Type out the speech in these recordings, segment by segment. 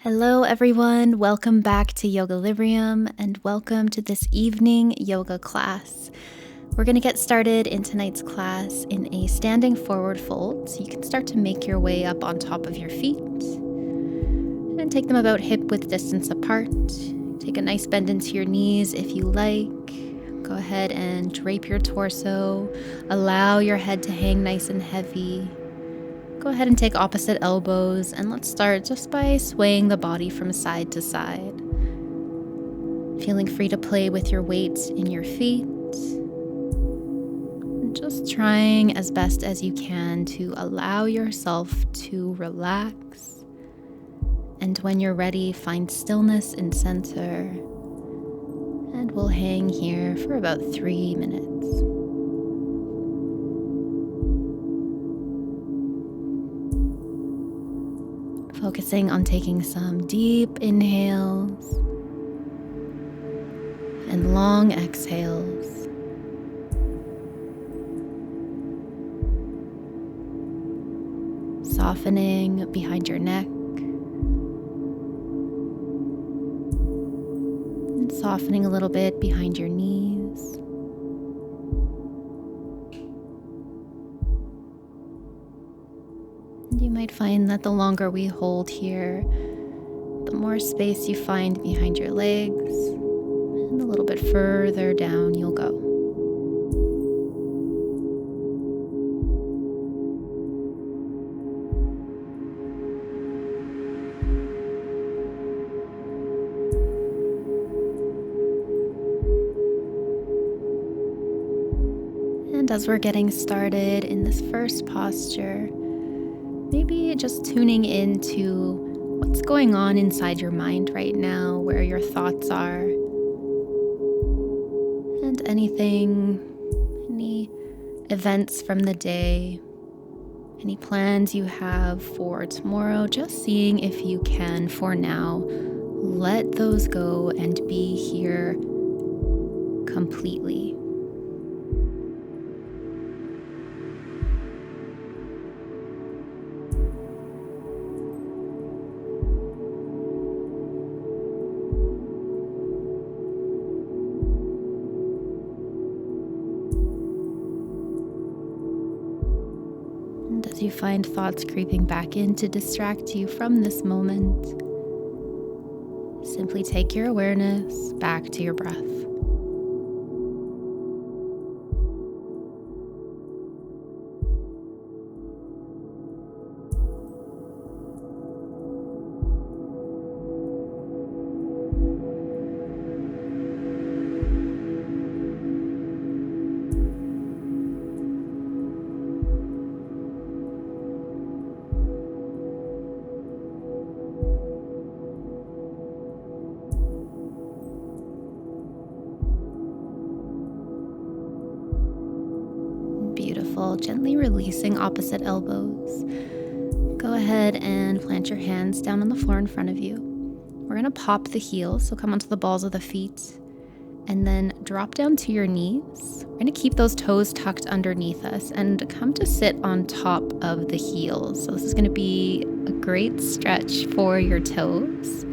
Hello, everyone. Welcome back to Yogalibrium and welcome to this evening yoga class. We're going to get started in tonight's class in a standing forward fold. So you can start to make your way up on top of your feet and take them about hip width distance apart. Take a nice bend into your knees if you like. Go ahead and drape your torso. Allow your head to hang nice and heavy. Go ahead and take opposite elbows, and let's start just by swaying the body from side to side. Feeling free to play with your weight in your feet. And just trying as best as you can to allow yourself to relax. And when you're ready, find stillness in center. And we'll hang here for about 3 minutes. Focusing on taking some deep inhales and long exhales. Softening behind your neck and softening a little bit behind your knees. You might find that the longer we hold here, the more space you find behind your legs, and a little bit further down you'll go. And as we're getting started in this first posture, maybe just tuning into what's going on inside your mind right now, where your thoughts are, and any events from the day, any plans you have for tomorrow, just seeing if you can, for now, let those go and be here completely. As you find thoughts creeping back in to distract you from this moment, simply take your awareness back to your breath. Beautiful. Gently releasing opposite elbows. Go ahead and plant your hands down on the floor in front of you. We're going to pop the heels, so come onto the balls of the feet, and then drop down to your knees. We're going to keep those toes tucked underneath us and come to sit on top of the heels. So this is going to be a great stretch for your toes.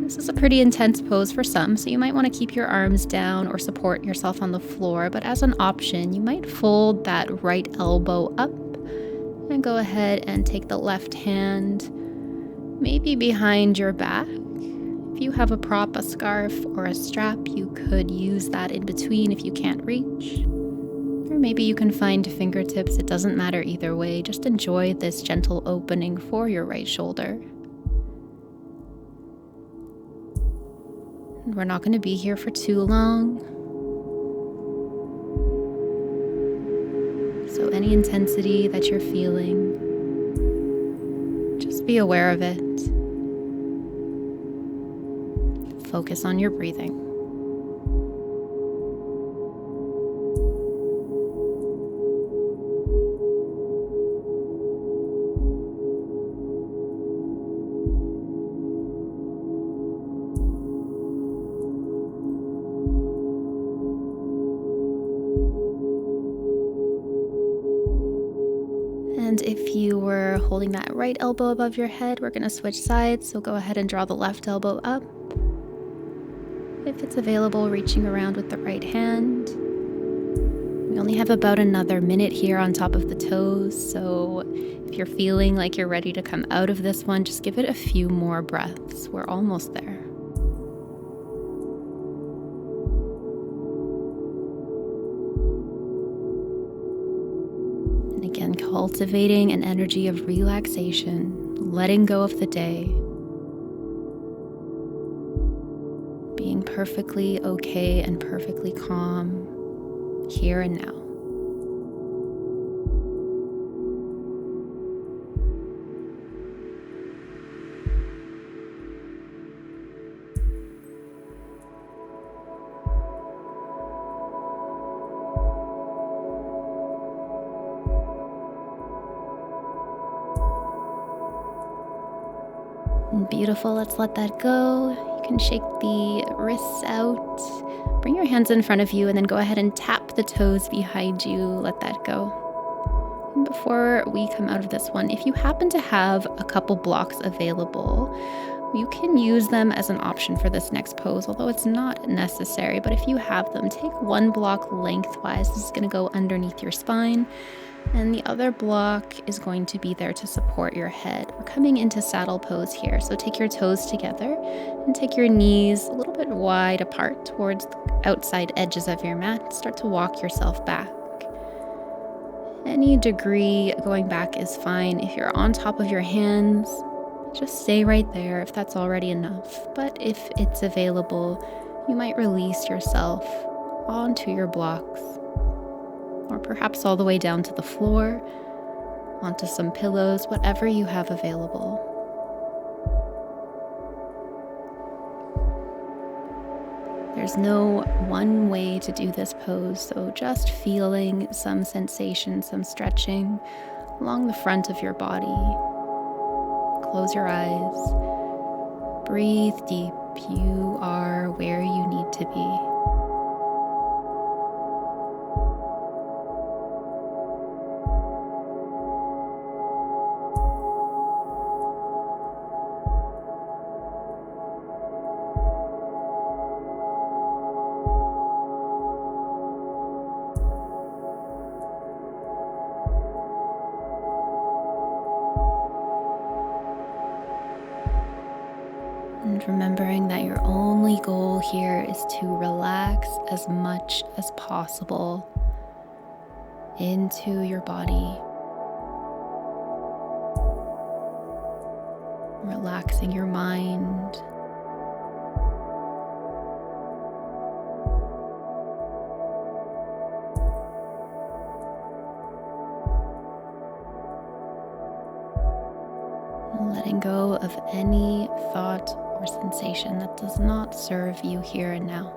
This is a pretty intense pose for some, so you might want to keep your arms down or support yourself on the floor, but as an option, you might fold that right elbow up and go ahead and take the left hand maybe behind your back. If you have a prop, a scarf, or a strap, you could use that in between if you can't reach. Or maybe you can find fingertips. It doesn't matter either way. Just enjoy this gentle opening for your right shoulder. We're not going to be here for too long. So any intensity that you're feeling, just be aware of it. Focus on your breathing. And if you were holding that right elbow above your head. We're going to switch sides, so go ahead and draw the left elbow up. If it's available, reaching around with the right hand. We only have about another minute here on top of the toes, so if you're feeling like you're ready to come out of this one, just give it a few more breaths. We're almost there. And again, cultivating an energy of relaxation, letting go of the day, being perfectly okay and perfectly calm here and now. Beautiful, let's let that go. You can shake the wrists out. Bring your hands in front of you and then go ahead and tap the toes behind you. Let that go. And before we come out of this one, if you happen to have a couple blocks available, you can use them as an option for this next pose, although it's not necessary. But if you have them, take one block lengthwise. This is going to go underneath your spine. And the other block is going to be there to support your head. We're coming into saddle pose here. So take your toes together and take your knees a little bit wide apart towards the outside edges of your mat. Start to walk yourself back. Any degree going back is fine. If you're on top of your hands, just stay right there if that's already enough. But if it's available, you might release yourself onto your blocks, or perhaps all the way down to the floor, onto some pillows, whatever you have available. There's no one way to do this pose, so just feeling some sensation, some stretching along the front of your body. Close your eyes. Breathe deep. You are where you need to be. And remembering that your only goal here is to relax as much as possible into your body. Relaxing your mind. Letting go of any thought or sensation that does not serve you here and now.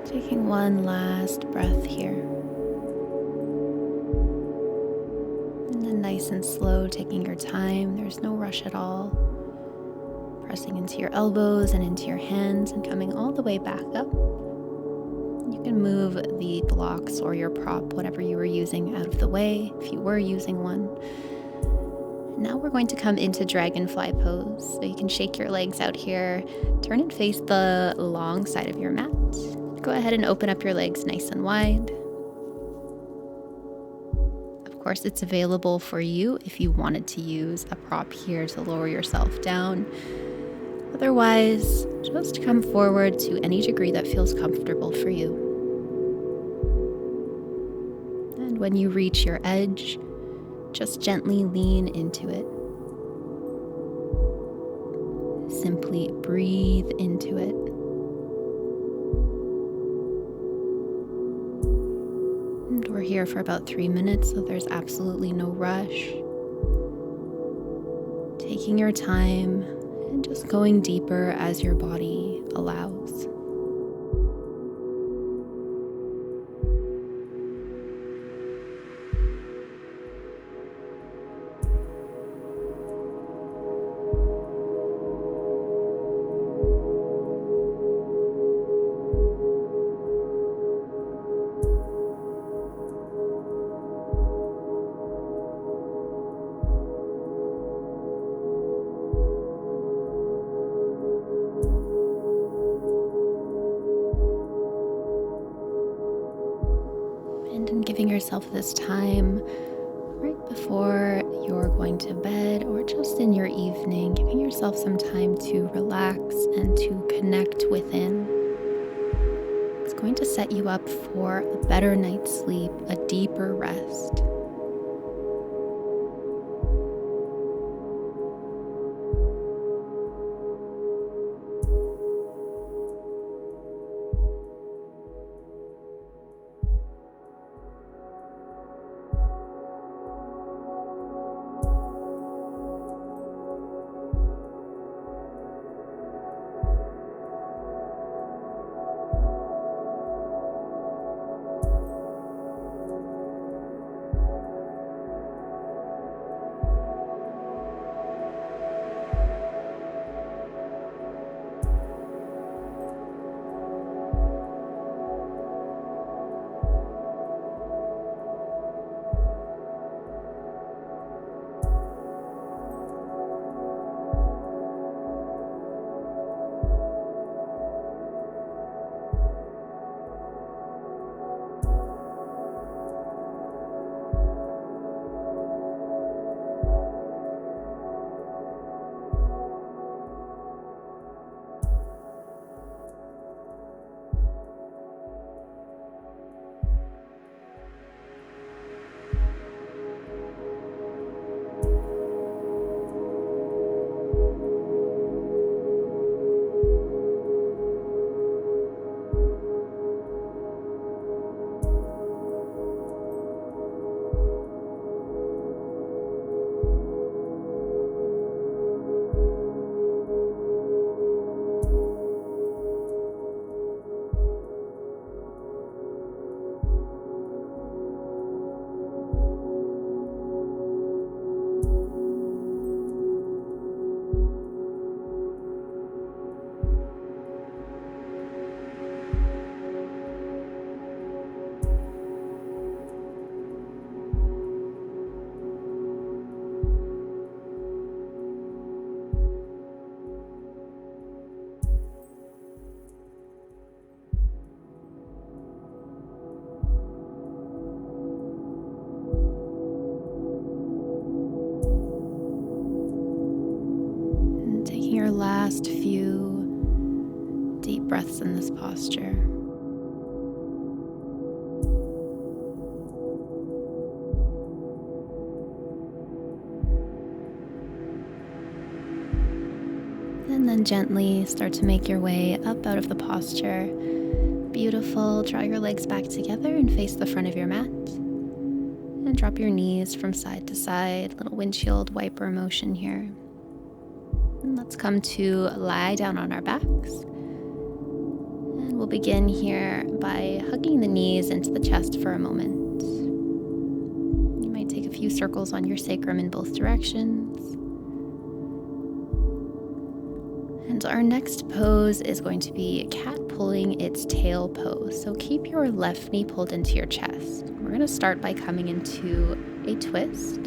Taking one last breath here. And then nice and slow, taking your time. There's no rush at all. pressing into your elbows and into your hands and coming all the way back up. You can move the blocks or your prop, whatever you were using, out of the way if you were using one. Now we're going to come into Dragonfly pose. So you can shake your legs out here, turn and face the long side of your mat. Go ahead and open up your legs nice and wide. Of course, it's available for you if you wanted to use a prop here to lower yourself down. Otherwise, just come forward to any degree that feels comfortable for you. And when you reach your edge, just gently lean into it. Simply breathe into it. And we're here for about 3 minutes, so there's absolutely no rush. Taking your time and just going deeper as your body allows. And giving yourself this time right before you're going to bed or just in your evening, giving yourself some time to relax and to connect within. It's going to set you up for a better night's sleep, a deeper rest. Your last few deep breaths in this posture. And then gently start to make your way up out of the posture. Beautiful. Draw your legs back together and face the front of your mat. And drop your knees from side to side. Little windshield wiper motion here. And let's come to lie down on our backs. And we'll begin here by hugging the knees into the chest for a moment. You might take a few circles on your sacrum in both directions. And our next pose is going to be cat pulling its tail pose. So keep your left knee pulled into your chest. We're going to start by coming into a twist.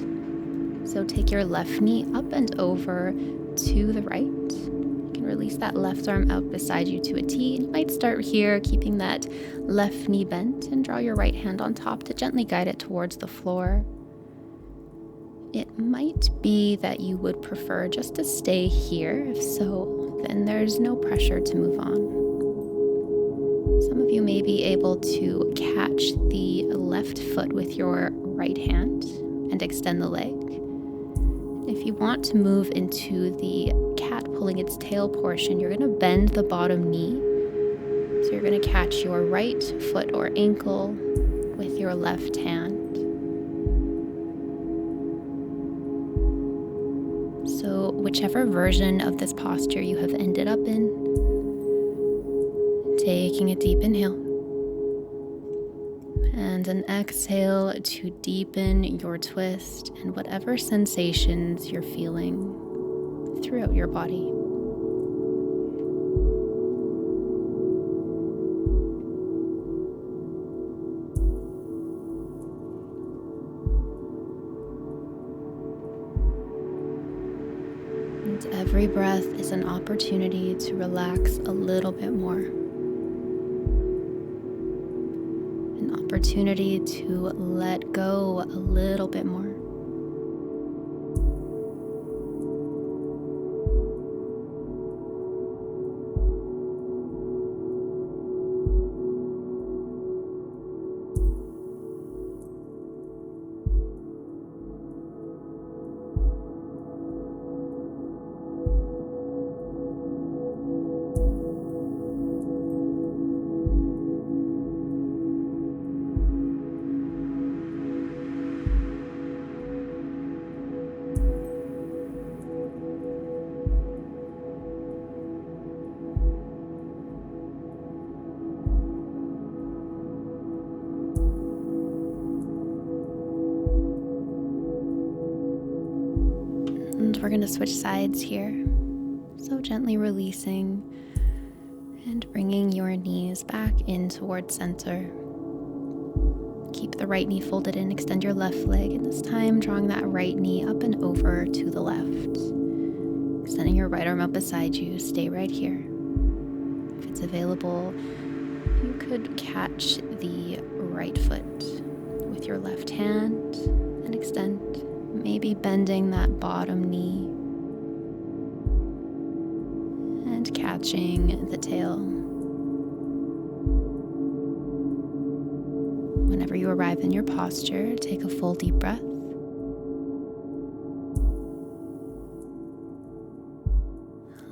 So take your left knee up and over to the right. You can release that left arm out beside you to a T. You might start here, keeping that left knee bent, and draw your right hand on top to gently guide it towards the floor. It might be that you would prefer just to stay here. If so, then there's no pressure to move on. Some of you may be able to catch the left foot with your right hand and extend the leg. If you want to move into the cat pulling its tail portion, you're going to bend the bottom knee. So you're going to catch your right foot or ankle with your left hand. So whichever version of this posture you have ended up in, taking a deep inhale and an exhale to deepen your twist and whatever sensations you're feeling throughout your body. And every breath is an opportunity to relax a little bit more. An opportunity to let go a little bit more. And we're going to switch sides here. So gently releasing and bringing your knees back in towards center. Keep the right knee folded in, extend your left leg, and this time drawing that right knee up and over to the left. Extending your right arm up beside you, stay right here. If it's available, you could catch the right foot with your left hand and extend, maybe bending that bottom knee and catching the tail. Whenever you arrive in your posture, take a full deep breath.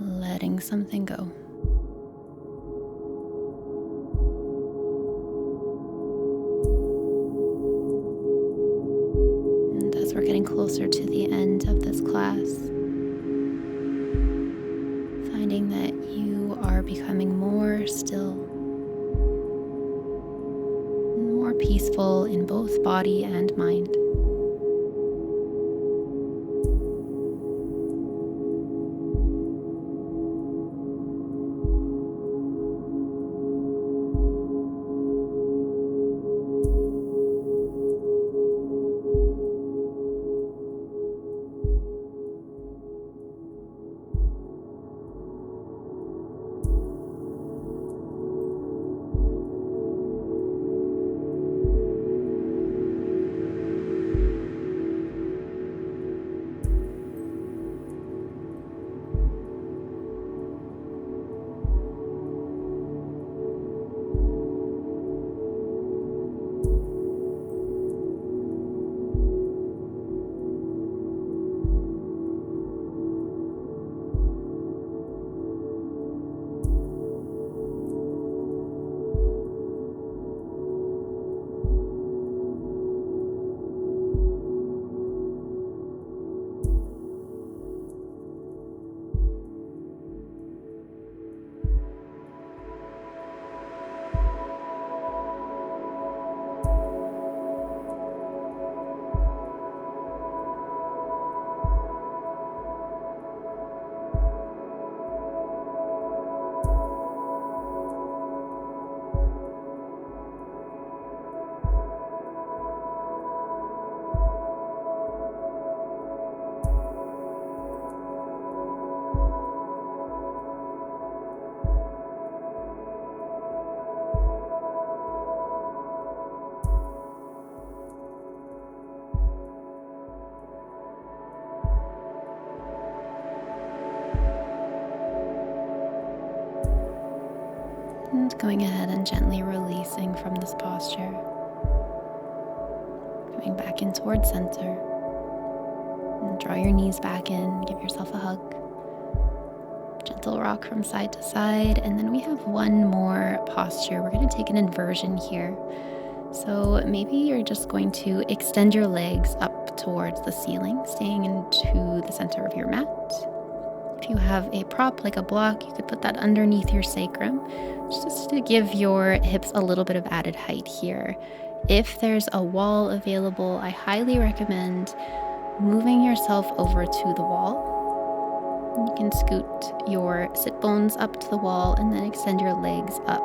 Letting something go. And as we're getting closer to the end of this class, finding that you are becoming more still, more peaceful in both body and mind. And going ahead and gently releasing from this posture. Coming back in towards center. And draw your knees back in, give yourself a hug. Gentle rock from side to side. And then we have one more posture. We're going to take an inversion here. So maybe you're just going to extend your legs up towards the ceiling, staying into the center of your mat. If you have a prop like a block, you could put that underneath your sacrum, just to give your hips a little bit of added height here. If there's a wall available, I highly recommend moving yourself over to the wall. You can scoot your sit bones up to the wall and then extend your legs up,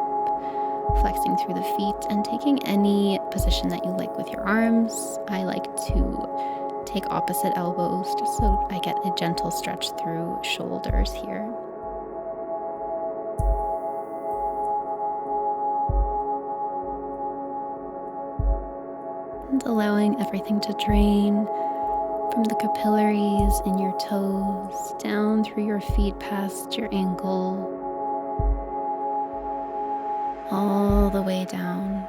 flexing through the feet and taking any position that you like with your arms. I like to take opposite elbows just so I get a gentle stretch through shoulders here. And allowing everything to drain from the capillaries in your toes, down through your feet past your ankle, all the way down.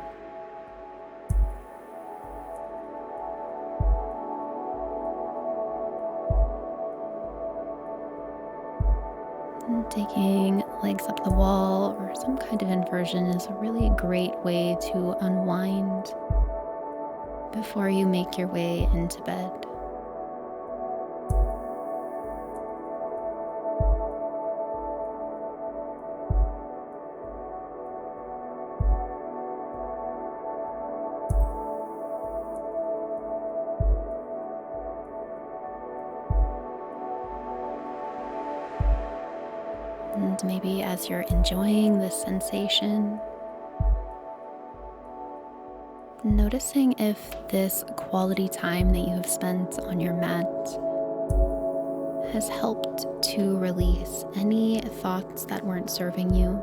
And taking legs up the wall or some kind of inversion is a really great way to unwind before you make your way into bed. And maybe as you're enjoying this sensation, noticing if this quality time that you have spent on your mat has helped to release any thoughts that weren't serving you.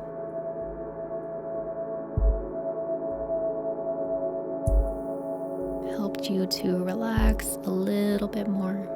Helped you to relax a little bit more.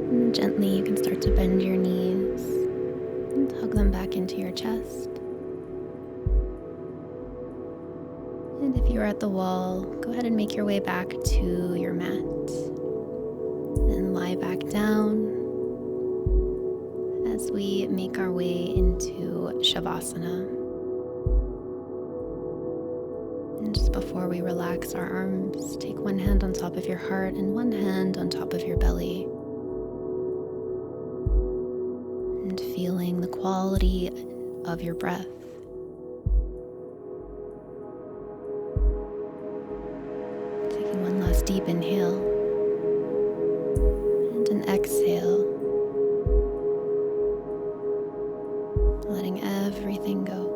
And gently you can start to bend your knees and hug them back into your chest. And if you're at the wall, go ahead and make your way back to your mat. Then lie back down as we make our way into Shavasana. And just before we relax our arms, take one hand on top of your heart and one hand on top of your belly. And feeling the quality of your breath. Taking one last deep inhale and an exhale. Letting everything go.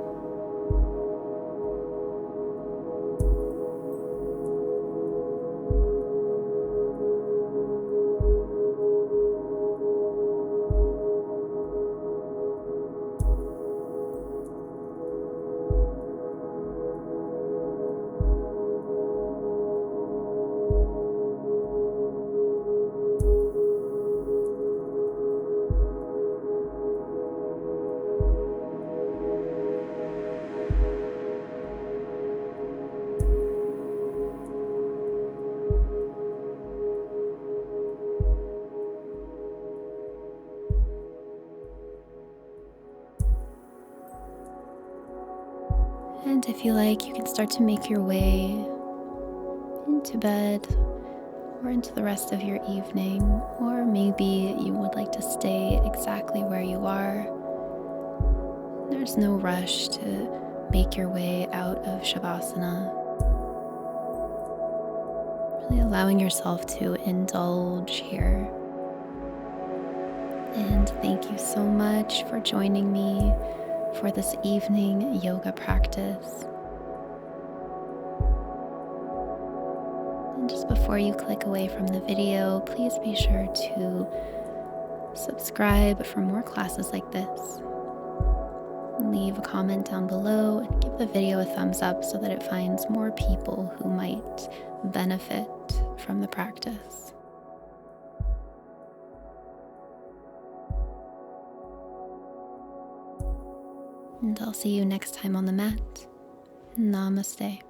And if you like, you can start to make your way into bed or into the rest of your evening, or maybe you would like to stay exactly where you are. There's no rush to make your way out of Shavasana. Really allowing yourself to indulge here. And thank you so much for joining me for this evening yoga practice. And just before you click away from the video, please be sure to subscribe for more classes like this. Leave a comment down below and give the video a thumbs up so that it finds more people who might benefit from the practice. And I'll see you next time on the mat. Namaste.